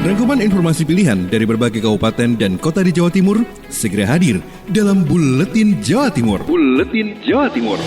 Rangkuman informasi pilihan dari berbagai kabupaten dan kota di Jawa Timur segera hadir dalam Buletin Jawa Timur. Buletin Jawa Timur.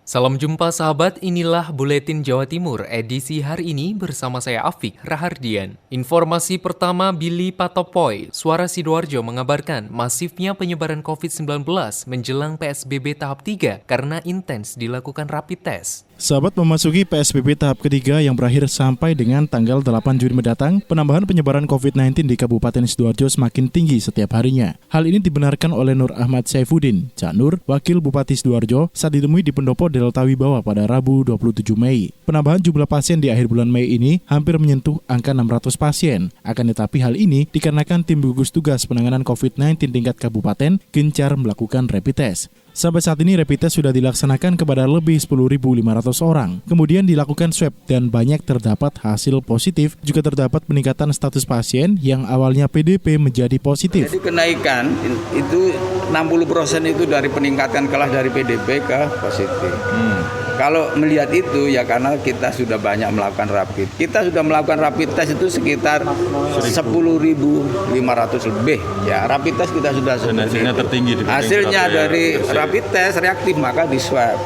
Salam jumpa sahabat, inilah Buletin Jawa Timur edisi hari ini bersama saya Afik Rahardian. Informasi pertama, Billy Patopoy, Suara Sidoarjo mengabarkan masifnya penyebaran COVID-19 menjelang PSBB tahap 3 karena intens dilakukan rapid test. Sahabat, memasuki PSBB tahap ketiga yang berakhir sampai dengan tanggal 8 Juni mendatang, penambahan penyebaran COVID-19 di Kabupaten Sidoarjo semakin tinggi setiap harinya. Hal ini dibenarkan oleh Nur Ahmad Saifuddin, Cak Nur, Wakil Bupati Sidoarjo, saat ditemui di Pendopo Delta Wibawa pada Rabu 27 Mei. Penambahan jumlah pasien di akhir bulan Mei ini hampir menyentuh angka 600 pasien. Akan tetapi hal ini dikarenakan tim gugus tugas penanganan COVID-19 tingkat kabupaten gencar melakukan rapid test. Sampai saat ini rapid test sudah dilaksanakan kepada lebih 10.500 orang. Kemudian dilakukan swab dan banyak terdapat hasil positif. Juga terdapat peningkatan status pasien yang awalnya PDP menjadi positif. Jadi kenaikan itu 60% itu dari peningkatan kelas dari PDP ke positif. Kalau melihat itu ya karena kita sudah banyak melakukan rapid. Kita sudah melakukan rapid test itu sekitar 10.500 lebih. Ya, rapid test kita sudah hasilnya tertinggi. Hasilnya dari rapid test reaktif maka di swab.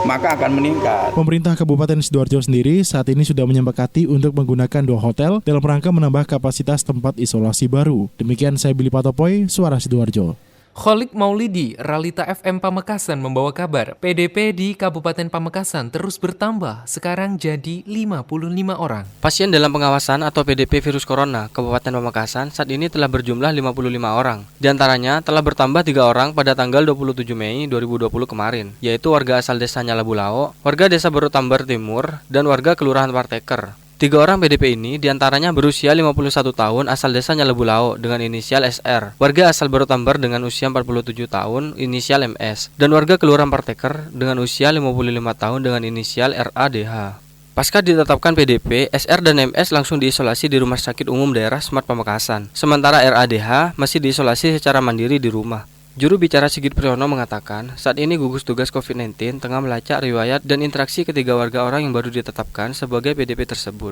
Maka akan meningkat. Pemerintah Kabupaten Sidoarjo sendiri saat ini sudah menyepakati untuk menggunakan 2 hotel dalam rangka menambah kapasitas tempat isolasi baru. Demikian saya Billy Patopoy, Suara Sidoarjo. Kholik Maulidi, Ralita FM Pamekasan membawa kabar, PDP di Kabupaten Pamekasan terus bertambah, sekarang jadi 55 orang. Pasien dalam pengawasan atau PDP virus corona Kabupaten Pamekasan saat ini telah berjumlah 55 orang. Di antaranya telah bertambah 3 orang pada tanggal 27 Mei 2020 kemarin, yaitu warga asal desa Nyalabulao, warga desa Barutambar Timur, dan warga Kelurahan Parteker. 3 orang PDP ini diantaranya berusia 51 tahun asal desa Nyalabulao dengan inisial SR, warga asal Barutambar dengan usia 47 tahun inisial MS, dan warga Kelurahan Parteker dengan usia 55 tahun dengan inisial RADH. Pasca ditetapkan PDP, SR dan MS langsung diisolasi di Rumah Sakit Umum Daerah Smart Pamekasan, sementara RADH masih diisolasi secara mandiri di rumah. Juru bicara Sigit Priyono mengatakan, saat ini gugus tugas COVID-19 tengah melacak riwayat dan interaksi ketiga warga orang yang baru ditetapkan sebagai PDP tersebut.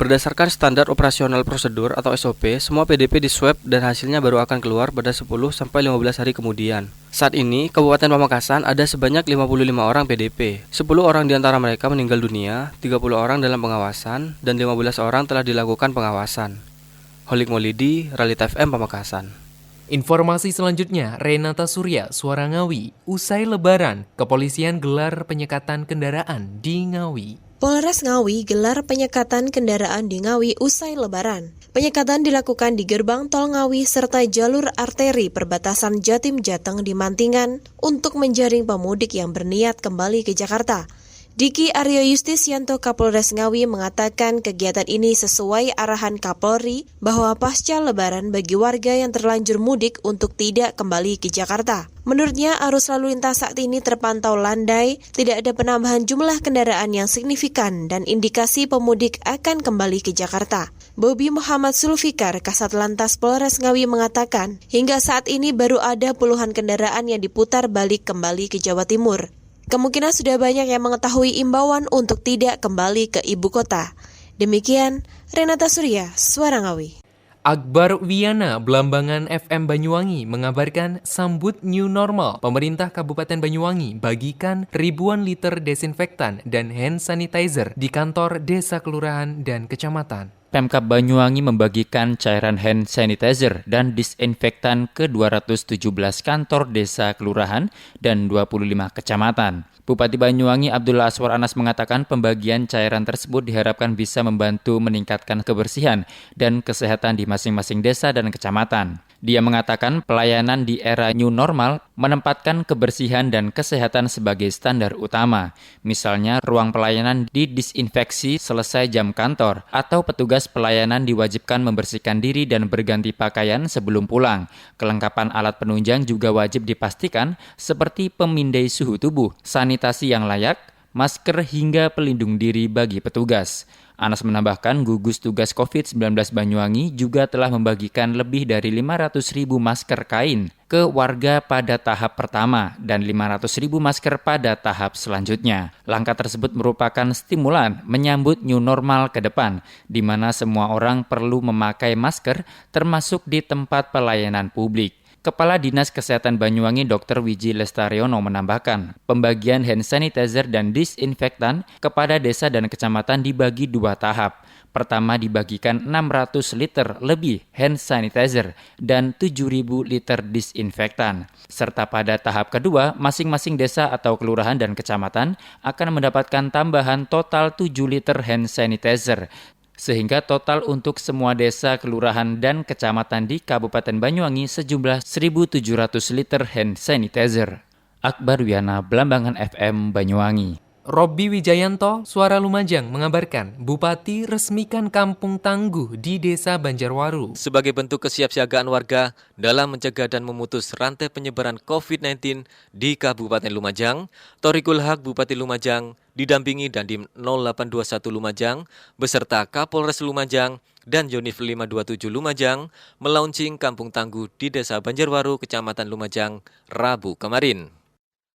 Berdasarkan standar operasional prosedur atau SOP, semua PDP diswab dan hasilnya baru akan keluar pada 10-15 hari kemudian. Saat ini, Kabupaten Pamekasan ada sebanyak 55 orang PDP. 10 orang diantara mereka meninggal dunia, 30 orang dalam pengawasan, dan 15 orang telah dilakukan pengawasan. Kholik Maulidi, Ralita FM Pamekasan. Informasi selanjutnya, Renata Surya, Suara Ngawi. Usai Lebaran, kepolisian gelar penyekatan kendaraan di Ngawi. Polres Ngawi gelar penyekatan kendaraan di Ngawi usai Lebaran. Penyekatan dilakukan di gerbang tol Ngawi serta jalur arteri perbatasan Jatim Jateng di Mantingan untuk menjaring pemudik yang berniat kembali ke Jakarta. Diki Aryo Yustisyanto Kapolres Ngawi mengatakan kegiatan ini sesuai arahan Kapolri bahwa pasca Lebaran bagi warga yang terlanjur mudik untuk tidak kembali ke Jakarta. Menurutnya arus lalu lintas saat ini terpantau landai, tidak ada penambahan jumlah kendaraan yang signifikan dan indikasi pemudik akan kembali ke Jakarta. Bobi Muhammad Sulfikar, Kasat Lantas Polres Ngawi mengatakan, hingga saat ini baru ada puluhan kendaraan yang diputar balik kembali ke Jawa Timur. Kemungkinan sudah banyak yang mengetahui imbauan untuk tidak kembali ke ibu kota. Demikian, Renata Surya, Suara Ngawi. Akbar Wiana, Belambangan FM Banyuwangi mengabarkan sambut new normal. Pemerintah Kabupaten Banyuwangi bagikan ribuan liter desinfektan dan hand sanitizer di kantor desa, kelurahan, dan kecamatan. Pemkab Banyuwangi membagikan cairan hand sanitizer dan disinfektan ke 217 kantor desa kelurahan dan 25 kecamatan. Bupati Banyuwangi Abdullah Aswar Anas mengatakan pembagian cairan tersebut diharapkan bisa membantu meningkatkan kebersihan dan kesehatan di masing-masing desa dan kecamatan. Dia mengatakan pelayanan di era new normal menempatkan kebersihan dan kesehatan sebagai standar utama. Misalnya, ruang pelayanan didisinfeksi selesai jam kantor atau petugas pelayanan diwajibkan membersihkan diri dan berganti pakaian sebelum pulang. Kelengkapan alat penunjang juga wajib dipastikan seperti pemindai suhu tubuh, sanitasi yang layak, masker hingga pelindung diri bagi petugas. Anas menambahkan gugus tugas COVID-19 Banyuwangi juga telah membagikan lebih dari 500.000 masker kain ke warga pada tahap pertama dan 500.000 masker pada tahap selanjutnya. Langkah tersebut merupakan stimulan menyambut new normal ke depan, di mana semua orang perlu memakai masker termasuk di tempat pelayanan publik. Kepala Dinas Kesehatan Banyuwangi Dr. Wiji Lestariono menambahkan, pembagian hand sanitizer dan disinfektan kepada desa dan kecamatan dibagi 2 tahap. Pertama dibagikan 600 liter lebih hand sanitizer dan 7.000 liter disinfektan. Serta pada tahap kedua, masing-masing desa atau kelurahan dan kecamatan akan mendapatkan tambahan total 7 liter hand sanitizer. Sehingga total untuk semua desa, kelurahan, dan kecamatan di Kabupaten Banyuwangi sejumlah 1.700 liter hand sanitizer. Akbar Wiana, Blambangan FM, Banyuwangi. Robby Wijayanto, Suara Lumajang mengabarkan Bupati resmikan Kampung Tangguh di Desa Banjarwaru. Sebagai bentuk kesiapsiagaan warga dalam mencegah dan memutus rantai penyebaran COVID-19 di Kabupaten Lumajang, Thoriqul Haq Bupati Lumajang didampingi Dandim 0821 Lumajang beserta Kapolres Lumajang dan Yonif 527 Lumajang melaunching Kampung Tangguh di Desa Banjarwaru, Kecamatan Lumajang, Rabu kemarin.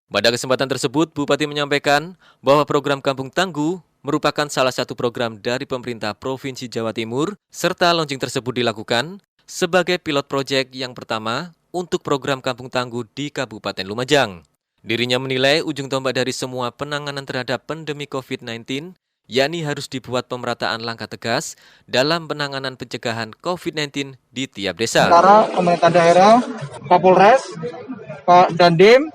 Pada kesempatan tersebut, Bupati menyampaikan bahwa program Kampung Tangguh merupakan salah satu program dari pemerintah Provinsi Jawa Timur, serta launching tersebut dilakukan sebagai pilot project yang pertama untuk program Kampung Tangguh di Kabupaten Lumajang. Dirinya menilai ujung tombak dari semua penanganan terhadap pandemi COVID-19, yakni harus dibuat pemerataan langkah tegas dalam penanganan pencegahan COVID-19 di tiap desa. Antara pemerintah daerah, Kapolres, Pak Dandim,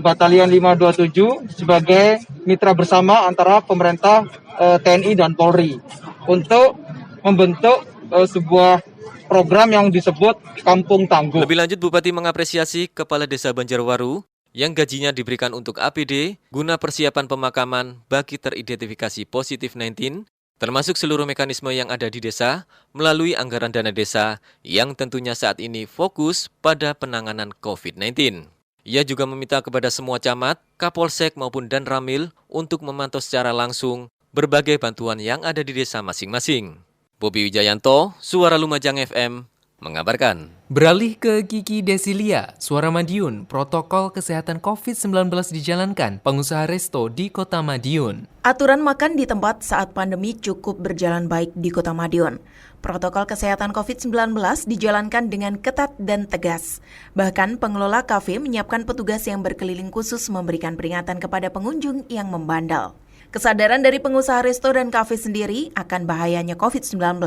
Batalion 527 sebagai mitra bersama antara pemerintah, TNI dan Polri untuk membentuk sebuah program yang disebut Kampung Tangguh. Lebih lanjut, Bupati mengapresiasi Kepala Desa Banjarwaru yang gajinya diberikan untuk APD guna persiapan pemakaman bagi teridentifikasi positif 19, termasuk seluruh mekanisme yang ada di desa melalui anggaran dana desa yang tentunya saat ini fokus pada penanganan COVID-19. Ia juga meminta kepada semua camat, Kapolsek maupun Danramil untuk memantau secara langsung berbagai bantuan yang ada di desa masing-masing. Bobi Wijayanto, Suara Lumajang FM, mengabarkan. Beralih ke Kiki Desilia, Suara Madiun, protokol kesehatan COVID-19 dijalankan pengusaha resto di Kota Madiun. Aturan makan di tempat saat pandemi cukup berjalan baik di Kota Madiun. Protokol kesehatan COVID-19 dijalankan dengan ketat dan tegas. Bahkan pengelola kafe menyiapkan petugas yang berkeliling khusus memberikan peringatan kepada pengunjung yang membandel. Kesadaran dari pengusaha resto dan kafe sendiri akan bahayanya COVID-19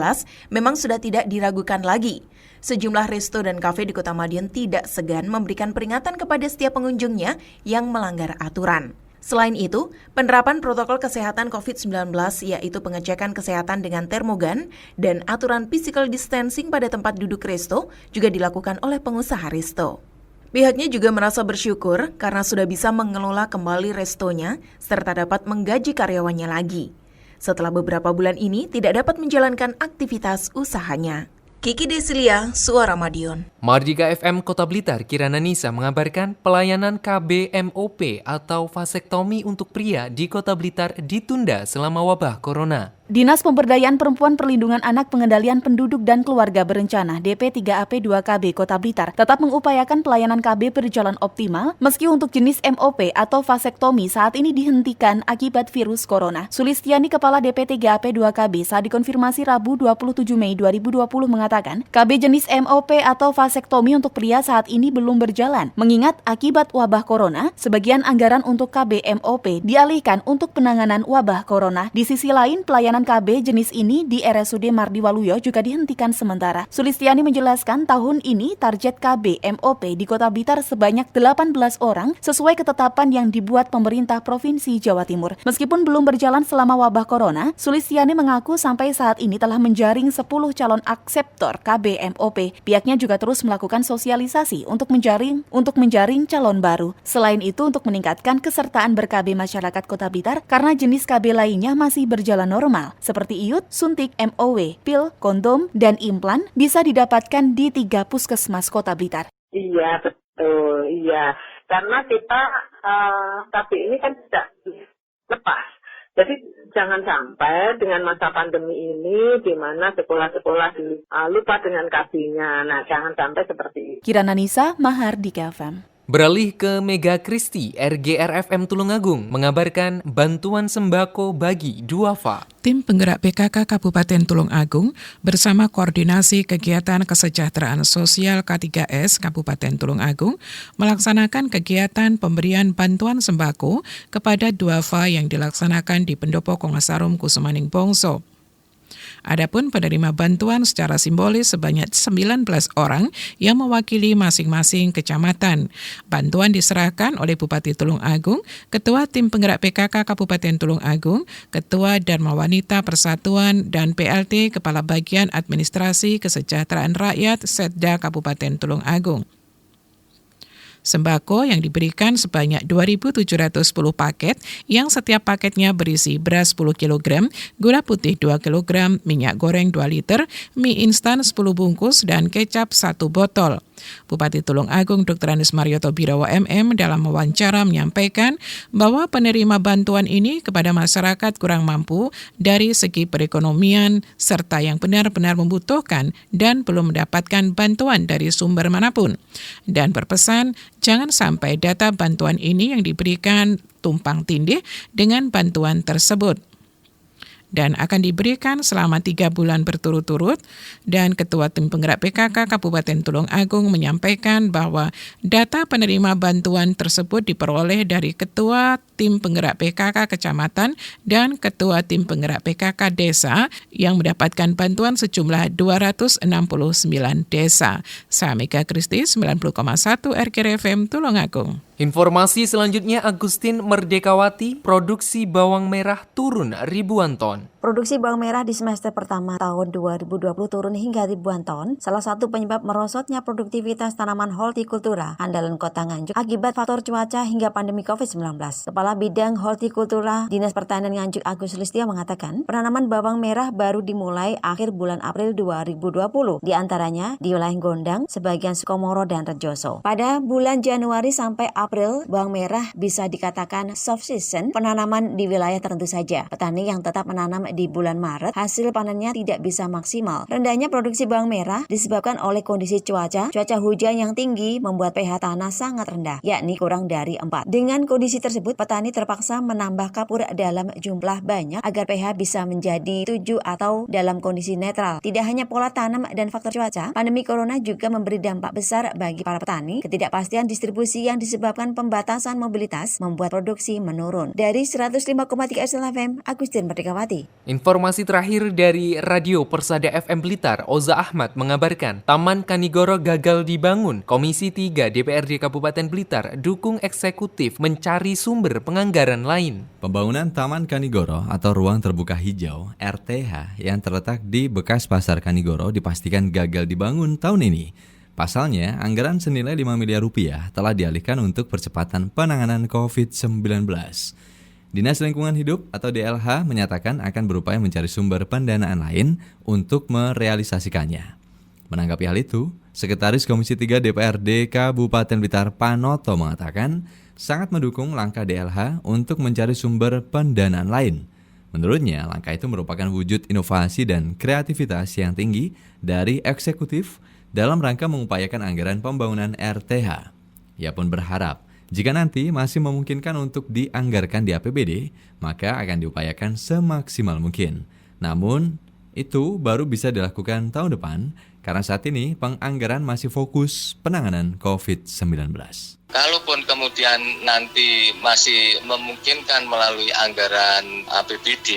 memang sudah tidak diragukan lagi. Sejumlah resto dan kafe di Kota Madiun tidak segan memberikan peringatan kepada setiap pengunjungnya yang melanggar aturan. Selain itu, penerapan protokol kesehatan COVID-19 yaitu pengecekan kesehatan dengan termogan dan aturan physical distancing pada tempat duduk resto juga dilakukan oleh pengusaha resto. Pihaknya juga merasa bersyukur karena sudah bisa mengelola kembali restonya serta dapat menggaji karyawannya lagi. Setelah beberapa bulan ini tidak dapat menjalankan aktivitas usahanya. Kiki Desilia, Suara Madiun. Mardika FM Kota Blitar, Kirana Nisa mengabarkan pelayanan KBMOP atau vasektomi untuk pria di Kota Blitar ditunda selama wabah corona. Dinas Pemberdayaan Perempuan Perlindungan Anak Pengendalian Penduduk dan Keluarga Berencana DP3AP2KB Kota Blitar tetap mengupayakan pelayanan KB berjalan optimal meski untuk jenis MOP atau vasektomi saat ini dihentikan akibat virus corona. Sulistiani, Kepala DP3AP2KB saat dikonfirmasi Rabu 27 Mei 2020 mengatakan KB jenis MOP atau vasektomi untuk pria saat ini belum berjalan. Mengingat akibat wabah corona, sebagian anggaran untuk KB MOP dialihkan untuk penanganan wabah corona. Di sisi lain, pelayanan KB jenis ini di RSUD Mardi Waluyo juga dihentikan sementara. Sulistiani menjelaskan tahun ini target KB MOP di Kota Blitar sebanyak 18 orang sesuai ketetapan yang dibuat pemerintah Provinsi Jawa Timur. Meskipun belum berjalan selama wabah corona, Sulistiani mengaku sampai saat ini telah menjaring 10 calon akseptor KB MOP. Pihaknya juga terus melakukan sosialisasi untuk menjaring calon baru. Selain itu untuk meningkatkan kesertaan ber-KB masyarakat Kota Blitar karena jenis KB lainnya masih berjalan normal. Seperti iut, suntik, MOW, pil, kondom, dan implan bisa didapatkan di 3 puskesmas Kota Blitar. Iya, betul. Iya. Karena kita KB ini kan tidak lepas. Jadi jangan sampai dengan masa pandemi ini di mana sekolah-sekolah lupa dengan KB-nya. Nah, jangan sampai seperti itu. Kirana Nisa, Mahardika FM. Beralih ke Mega Kristi, RGRFM Tulungagung mengabarkan bantuan sembako bagi duafa. Tim penggerak PKK Kabupaten Tulungagung bersama Koordinasi Kegiatan Kesejahteraan Sosial K3S Kabupaten Tulungagung melaksanakan kegiatan pemberian bantuan sembako kepada duafa yang dilaksanakan di Pendopo Kongasarum Kusumaning Bongso. Adapun penerima bantuan secara simbolis sebanyak 19 orang yang mewakili masing-masing kecamatan. Bantuan diserahkan oleh Bupati Tulungagung, Ketua Tim Penggerak PKK Kabupaten Tulungagung, Ketua Dharma Wanita Persatuan, dan PLT Kepala Bagian Administrasi Kesejahteraan Rakyat Setda Kabupaten Tulungagung. Sembako yang diberikan sebanyak 2.710 paket yang setiap paketnya berisi beras 10 kg, gula putih 2 kg, minyak goreng 2 liter, mie instan 10 bungkus, dan kecap 1 botol. Bupati Tulungagung Dr. Andes Marioto Birawa MM dalam wawancara menyampaikan bahwa penerima bantuan ini kepada masyarakat kurang mampu dari segi perekonomian serta yang benar-benar membutuhkan dan belum mendapatkan bantuan dari sumber manapun. Dan berpesan jangan sampai data bantuan ini yang diberikan tumpang tindih dengan bantuan tersebut. Dan akan diberikan selama 3 bulan berturut-turut. Dan Ketua Tim Penggerak PKK Kabupaten Tulungagung menyampaikan bahwa data penerima bantuan tersebut diperoleh dari Ketua Tim Penggerak PKK Kecamatan dan Ketua Tim Penggerak PKK Desa yang mendapatkan bantuan sejumlah 269 desa. Saya Mega Kristi, 90,1 RGRFM Tulungagung. Informasi selanjutnya, Agustin Merdekawati, produksi bawang merah turun ribuan ton. Produksi bawang merah di semester pertama tahun 2020 turun hingga ribuan ton. Salah satu penyebab merosotnya produktivitas tanaman hortikultura andalan Kota Nganjuk akibat faktor cuaca hingga pandemi COVID-19. Kepala Bidang Hortikultura Dinas Pertanian Nganjuk Agus Listio mengatakan, penanaman bawang merah baru dimulai akhir bulan April 2020. Di antaranya di wilayah Gondang, sebagian Sukomoro dan Rejoso. Pada bulan Januari sampai April, bawang merah bisa dikatakan soft season penanaman di wilayah tertentu saja. Petani yang tetap menanam di bulan Maret, hasil panennya tidak bisa maksimal. Rendahnya produksi bawang merah disebabkan oleh kondisi cuaca hujan yang tinggi membuat pH tanah sangat rendah, yakni kurang dari 4. Dengan kondisi tersebut, petani terpaksa menambah kapur dalam jumlah banyak agar pH bisa menjadi 7 atau dalam kondisi netral. Tidak hanya pola tanam dan faktor cuaca, pandemi corona juga memberi dampak besar bagi para petani. Ketidakpastian distribusi yang disebabkan pembatasan mobilitas membuat produksi menurun. Dari 105,3 FM, Agustin Merdekawati. Informasi terakhir dari Radio Persada FM Blitar, Oza Ahmad mengabarkan Taman Kanigoro gagal dibangun. Komisi 3 DPRD Kabupaten Blitar dukung eksekutif mencari sumber penganggaran lain. Pembangunan Taman Kanigoro atau Ruang Terbuka Hijau RTH yang terletak di bekas Pasar Kanigoro dipastikan gagal dibangun tahun ini. Pasalnya, anggaran senilai 5 miliar rupiah telah dialihkan untuk percepatan penanganan COVID-19. Dinas Lingkungan Hidup atau DLH menyatakan akan berupaya mencari sumber pendanaan lain untuk merealisasikannya. Menanggapi hal itu, Sekretaris Komisi 3 DPRD Kabupaten Blitar Panoto mengatakan sangat mendukung langkah DLH untuk mencari sumber pendanaan lain. Menurutnya, langkah itu merupakan wujud inovasi dan kreativitas yang tinggi dari eksekutif dalam rangka mengupayakan anggaran pembangunan RTH. Ia pun berharap jika nanti masih memungkinkan untuk dianggarkan di APBD, maka akan diupayakan semaksimal mungkin. Namun, itu baru bisa dilakukan tahun depan, karena saat ini penganggaran masih fokus penanganan COVID-19. Kalaupun kemudian nanti masih memungkinkan melalui anggaran APBD,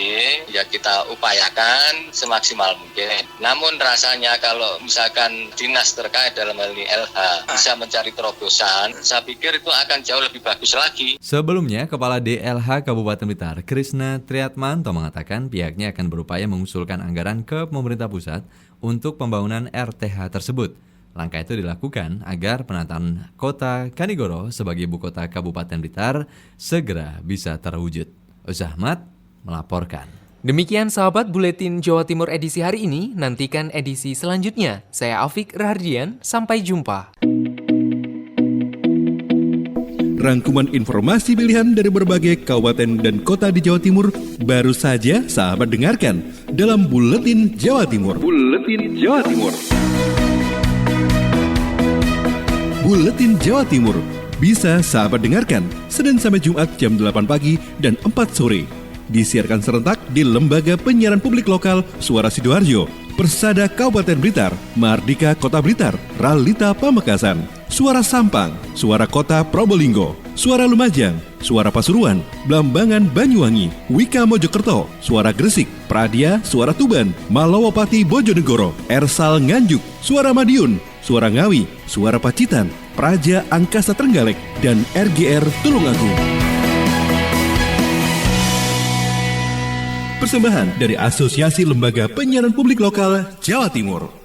ya kita upayakan semaksimal mungkin. Namun rasanya kalau misalkan dinas terkait dalam hal ini LH bisa mencari terobosan, saya pikir itu akan jauh lebih bagus lagi. Sebelumnya, Kepala DLH Kabupaten Blitar, Krisna Triatmanto mengatakan pihaknya akan berupaya mengusulkan anggaran ke pemerintah pusat untuk pembangunan RTH tersebut. Langkah itu dilakukan agar penataan kota Kanigoro sebagai ibu kota Kabupaten Blitar segera bisa terwujud. Uzahmat melaporkan. Demikian sahabat Buletin Jawa Timur edisi hari ini, nantikan edisi selanjutnya. Saya Afik Rahardian, sampai jumpa. rangkuman informasi pilihan dari berbagai kabupaten dan kota di Jawa Timur baru saja sahabat dengarkan dalam Buletin Jawa Timur. Buletin Jawa Timur. Buletin Jawa Timur bisa sahabat dengarkan Senin sampai Jumat jam 8 pagi dan 4 sore. Disiarkan serentak di Lembaga Penyiaran Publik Lokal Suara Sidoarjo, Persada Kabupaten Blitar, Mardika Kota Blitar, Ralita Pamekasan, Suara Sampang, Suara Kota Probolinggo, Suara Lumajang, Suara Pasuruan, Blambangan Banyuwangi, Wika Mojokerto, Suara Gresik, Pradia, Suara Tuban, Malawapati Bojonegoro, Ersal Nganjuk, Suara Madiun, Suara Ngawi, Suara Pacitan, Praja Angkasa Trenggalek, dan RGR Tulungagung. Persembahan dari Asosiasi Lembaga Penyiaran Publik Lokal Jawa Timur.